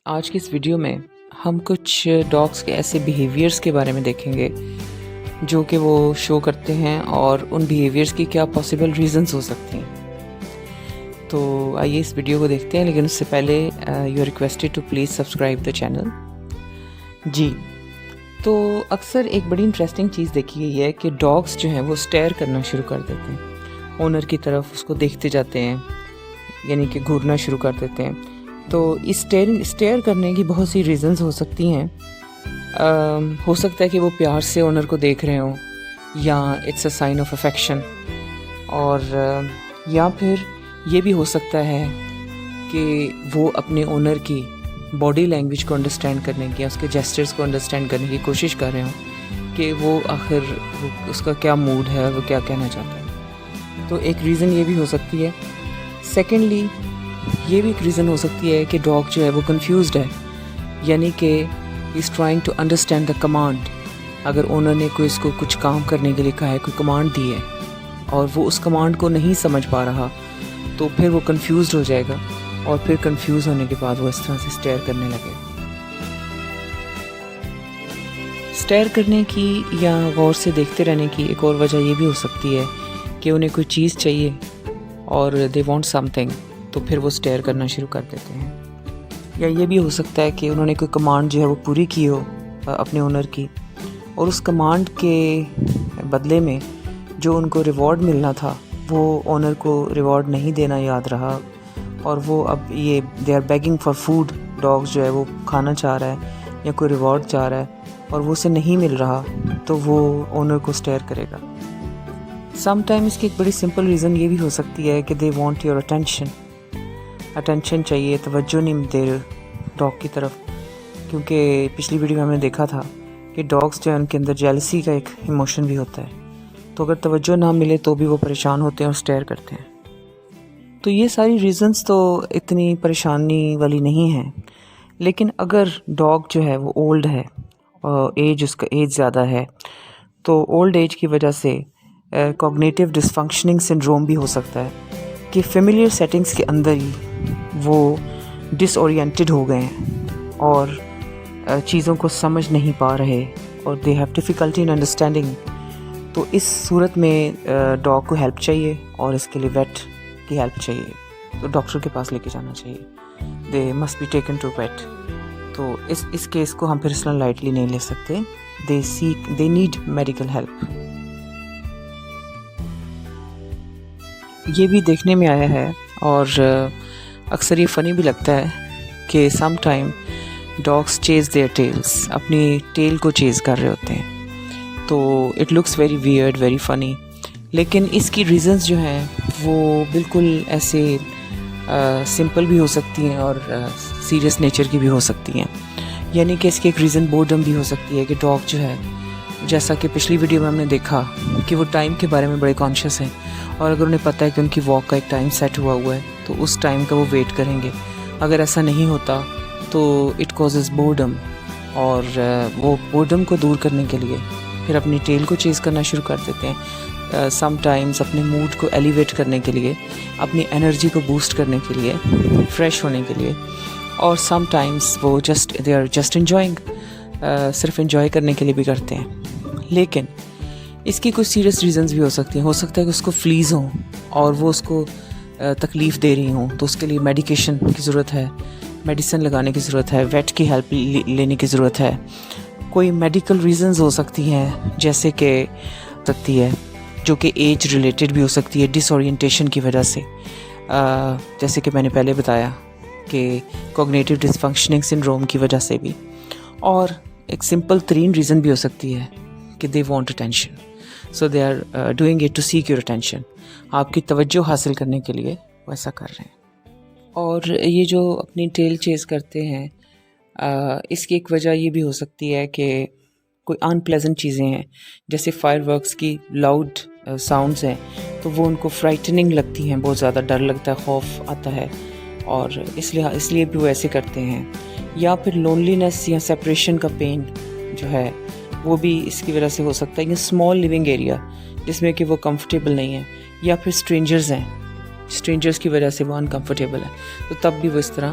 آج کی اس ویڈیو میں ہم کچھ ڈاگس کے ایسے بیہیویئرس کے بارے میں دیکھیں گے جو کہ وہ شو کرتے ہیں اور ان بیہیویئرس کی کیا پاسبل ریزنز ہو سکتی ہیں۔ تو آئیے اس ویڈیو کو دیکھتے ہیں، لیکن اس سے پہلے you are requested to please subscribe the channel. جی، تو اکثر ایک بڑی انٹرسٹنگ چیز دیکھی گئی ہے کہ ڈاگس جو ہیں وہ اسٹیئر کرنا شروع کر دیتے ہیں، اونر کی طرف اس کو دیکھتے جاتے ہیں، یعنی کہ گھورنا شروع کر دیتے ہیں۔ تو اسٹیئر کرنے کی بہت سی ریزنز ہو سکتی ہیں۔ ہو سکتا ہے کہ وہ پیار سے اونر کو دیکھ رہے ہوں، یا it's a sign of affection, اور یا پھر یہ بھی ہو سکتا ہے کہ وہ اپنے اونر کی باڈی لینگویج کو انڈرسٹینڈ کرنے کی، اس کے جیسچرز کو انڈرسٹینڈ کرنے کی کوشش کر رہے ہوں کہ وہ آخر اس کا کیا موڈ ہے، وہ کیا کہنا چاہتا ہے۔ تو ایک ریزن یہ بھی ہو سکتی ہے۔ سیکنڈلی یہ بھی ایک ریزن ہو سکتی ہے کہ ڈاگ جو ہے وہ کنفیوزڈ ہے، یعنی کہ is trying to understand the command. اگر اونر نے کوئی اس کو کچھ کام کرنے کے لیے کہا ہے، کوئی کمانڈ دی ہے، اور وہ اس کمانڈ کو نہیں سمجھ پا رہا، تو پھر وہ کنفیوزڈ ہو جائے گا، اور پھر کنفیوز ہونے کے بعد وہ اس طرح سے اسٹیئر کرنے لگے۔ اسٹیئر کرنے کی یا غور سے دیکھتے رہنے کی ایک اور وجہ یہ بھی ہو سکتی ہے کہ انہیں کوئی چیز چاہیے اور دے وانٹ سم تھنگ، تو پھر وہ اسٹیئر کرنا شروع کر دیتے ہیں۔ یا یہ بھی ہو سکتا ہے کہ انہوں نے کوئی کمانڈ جو ہے وہ پوری کی ہو اپنے اونر کی، اور اس کمانڈ کے بدلے میں جو ان کو ریوارڈ ملنا تھا وہ اونر کو ریوارڈ نہیں دینا یاد رہا، اور وہ اب یہ they are begging for food. Dogs جو ہے وہ کھانا چاہ رہا ہے یا کوئی ریوارڈ چاہ رہا ہے، اور وہ اسے نہیں مل رہا، تو وہ اونر کو اسٹیئر کرے گا۔ سم ٹائم اس کی ایک بڑی سمپل ریزن یہ بھی ہو سکتی ہے کہ دے وانٹ یور اٹینشن چاہیے، توجہ نہیں دے ڈاگ کی طرف، کیونکہ پچھلی ویڈیو میں ہم نے دیکھا تھا کہ ڈاگس جو ہے ان کے اندر جیلسی کا ایک ایموشن بھی ہوتا ہے، تو اگر توجہ نہ ملے تو بھی وہ پریشان ہوتے ہیں اور اسٹیئر کرتے ہیں۔ تو یہ ساری ریزنز تو اتنی پریشانی والی نہیں ہیں، لیکن اگر ڈاگ جو ہے وہ اولڈ ہے، اس کا ایج زیادہ ہے، تو اولڈ ایج کی وجہ سے کوگنیٹیو ڈسفنکشننگ سنڈروم بھی ہو سکتا ہے کہ فیملیئر سیٹنگز کے اندر ہی وہ ڈس اورینٹڈ ہو گئے ہیں اور چیزوں کو سمجھ نہیں پا رہے، اور they have difficulty in understanding. تو اس صورت میں ڈاگ کو ہیلپ چاہیے، اور اس کے لیے ویٹ کی ہیلپ چاہیے، تو ڈاکٹر کے پاس لے کے جانا چاہیے۔ They must be taken to vet. تو اس کیس کو ہم پھر اتنا لائٹلی نہیں لے سکتے۔ They need medical help. یہ بھی دیکھنے میں آیا ہے، اور اکثر یہ فنی بھی لگتا ہے کہ سم ٹائم ڈاگس چیز دیئر ٹیلس، اپنی ٹیل کو چیز کر رہے ہوتے ہیں، تو it looks very weird, very funny, لیکن اس کی ریزنز جو ہیں وہ بالکل ایسے سمپل بھی ہو سکتی ہیں اور سیریس نیچر کی بھی ہو سکتی ہیں۔ یعنی کہ اس کی ایک ریزن بورڈم بھی ہو سکتی ہے کہ ڈاگ جو ہے، جیسا کہ پچھلی ویڈیو میں ہم نے دیکھا کہ وہ ٹائم کے بارے میں بڑے کانشیس ہیں، اور اگر انہیں پتہ ہے کہ ان کی واک کا ایک ٹائم سیٹ ہوا ہے تو اس ٹائم کا وہ ویٹ کریں گے۔ اگر ایسا نہیں ہوتا تو اٹ کازز بورڈم، اور وہ بورڈم کو دور کرنے کے لیے پھر اپنی ٹیل کو چیز کرنا شروع کر دیتے ہیں۔ سم ٹائمز اپنے موڈ کو ایلیویٹ کرنے کے لیے، اپنی انرجی کو بوسٹ کرنے کے لیے، فریش ہونے کے لیے، اور سم ٹائمز وہ دے آر جسٹ انجوائنگ، صرف انجوائے کرنے کے لیے بھی کرتے ہیں۔ لیکن اس کی کچھ سیریس ریزنز بھی ہو سکتی ہیں۔ ہو سکتا ہے کہ اس کو فلیز ہوں اور وہ اس کو تکلیف دے رہی ہوں، تو اس کے لیے میڈیکیشن کی ضرورت ہے، میڈیسن لگانے کی ضرورت ہے، ویٹ کی ہیلپ لینے کی ضرورت ہے۔ کوئی میڈیکل ریزنز ہو سکتی ہیں، جیسے کہ سکتی ہے جو کہ ایج ریلیٹڈ بھی ہو سکتی ہے، ڈس اورینٹیشن کی وجہ سے، جیسے کہ میں نے پہلے بتایا کہ کوگنیٹیو ڈسفنکشننگ سنڈروم کی وجہ سے بھی، اور ایک سمپل ترین ریزن بھی ہو سکتی ہے کہ they want attention, so they are doing it to seek your attention. آپ کی توجہ حاصل کرنے کے لیے وہ ایسا کر رہے ہیں۔ اور یہ جو اپنی ٹیل چیز کرتے ہیں، اس کی ایک وجہ یہ بھی ہو سکتی ہے کہ کوئی ان پلیزنٹ چیزیں ہیں، جیسے فائر ورکس کی لاؤڈ ساؤنڈز ہیں، تو وہ ان کو فرائٹننگ لگتی ہیں، بہت زیادہ ڈر لگتا ہے، خوف آتا ہے، اور اس لیے بھی وہ ایسے کرتے ہیں۔ یا پھر لونلینس یا سیپریشن کا پین جو ہے وہ بھی اس کی وجہ سے ہو سکتا ہے، کہ اسمال لیونگ ایریا جس میں کہ وہ کمفرٹیبل نہیں ہیں، یا پھر اسٹرینجرز ہیں، اسٹرینجرز کی وجہ سے وہ انکمفرٹیبل ہے، تو تب بھی وہ اس طرح